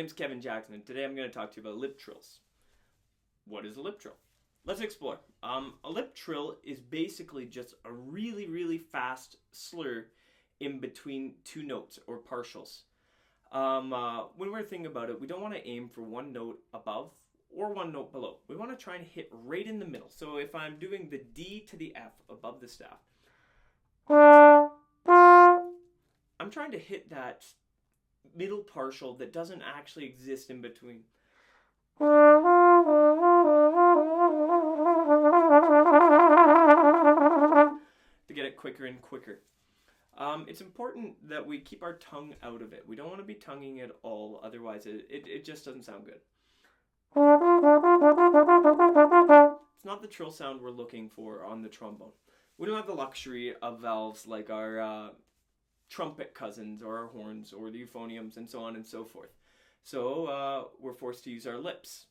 name's Kevin Jackson, and today I'm going to talk to you about lip trills. What is a lip trill? Let's explore. A lip trill is basically just a really, really fast slur in between two notes or partials. When we're thinking about it, we don't want to aim for one note above or one note below. We want to try and hit right in the middle. So if I'm doing the D to the F above the staff, I'm trying to hit that middle partial that doesn't actually exist in between. To get it quicker and quicker. It's important that we keep our tongue out of it. We don't want to be tonguing at all, otherwise it just doesn't sound good. It's not the trill sound we're looking for on the trombone. We don't have the luxury of valves like our trumpet cousins or our horns or the euphoniums and so on and so forth. So we're forced to use our lips.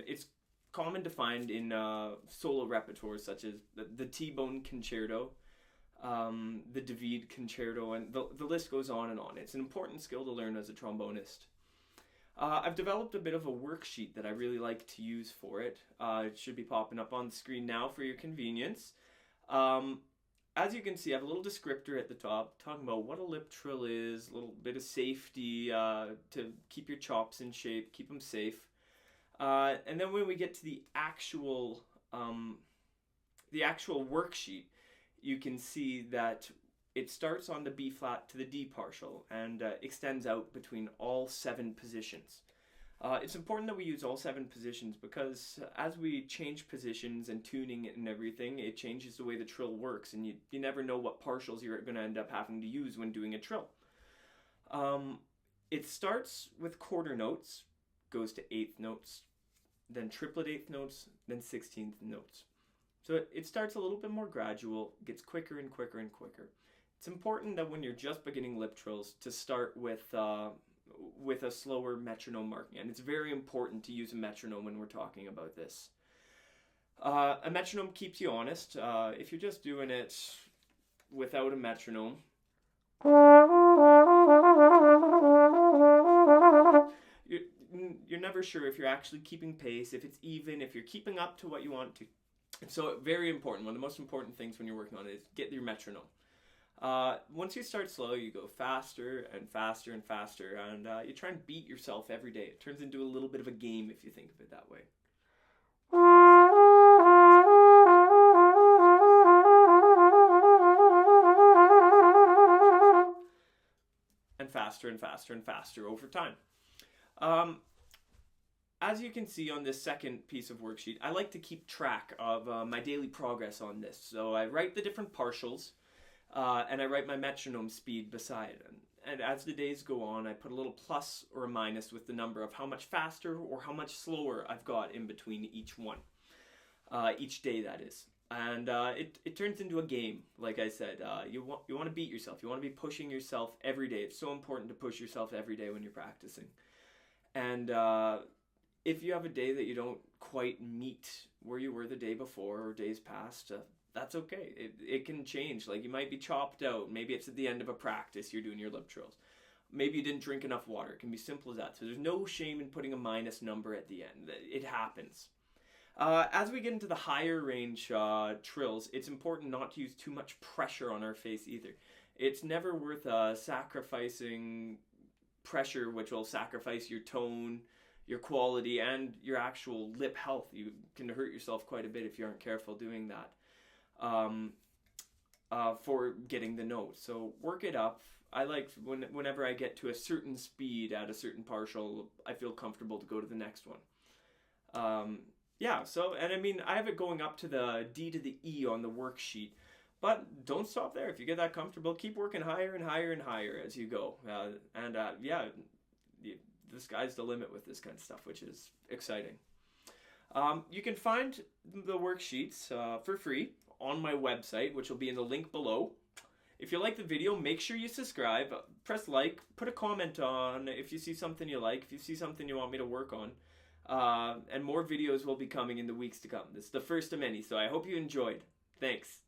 It's common to find in solo repertoires such as the T-bone concerto, the David concerto, and the list goes on and on. It's an important skill to learn as a trombonist. I've developed a bit of a worksheet that I really like to use for it. It should be popping up on the screen now for your convenience. As you can see, I have a little descriptor at the top talking about what a lip trill is, a little bit of safety to keep your chops in shape, keep them safe. And then when we get to the actual worksheet, you can see that it starts on the B flat to the D partial and extends out between all 7 positions. It's important that we use all 7 positions because as we change positions and tuning it and everything, it changes the way the trill works, and you never know what partials you're going to end up having to use when doing a trill. It starts with quarter notes, goes to 8th notes, then triplet 8th notes, then 16th notes. So it starts a little bit more gradual, gets quicker and quicker and quicker. It's important that when you're just beginning lip trills to start with a slower metronome marking, and it's very important to use a metronome when we're talking about this. A metronome keeps you honest. If you're just doing it without a metronome, you're never sure if you're actually keeping pace, if it's even, if you're keeping up to what you want to. So very important, one of the most important things when you're working on it is get your metronome. Once you start slow, you go faster and faster and faster, and you try and beat yourself every day. It turns into a little bit of a game if you think of it that way. And faster and faster and faster over time. As you can see on this second piece of worksheet, I like to keep track of my daily progress on this. So I write the different partials, and I write my metronome speed beside it. And as the days go on, I put a little plus or a minus with the number of how much faster or how much slower I've got in between each one. Each day, that is. And it turns into a game, like I said. You want to beat yourself. You want to be pushing yourself every day. It's so important to push yourself every day when you're practicing. And if you have a day that you don't quite meet where you were the day before or days past, that's okay. It can change. Like, you might be chopped out. Maybe it's at the end of a practice you're doing your lip trills. Maybe you didn't drink enough water. It can be simple as that. So there's no shame in putting a minus number at the end. It happens. As we get into the higher range trills, it's important not to use too much pressure on our face either. It's never worth sacrificing pressure, which will sacrifice your tone, your quality, and your actual lip health. You can hurt yourself quite a bit if you aren't careful doing that for getting the note. So work it up. I like whenever I get to a certain speed at a certain partial, I feel comfortable to go to the next one. Yeah, so, and I mean, I have it going up to the D to the E on the worksheet, but don't stop there. If you get that comfortable, keep working higher and higher and higher as you go. Yeah, the sky's the limit with this kind of stuff, which is exciting. You can find the worksheets for free on my website, which will be in the link below. If you like the video, make sure you subscribe, press like, put a comment on if you see something you like, if you see something you want me to work on. And more videos will be coming in the weeks to come. This is the first of many, so I hope you enjoyed. Thanks.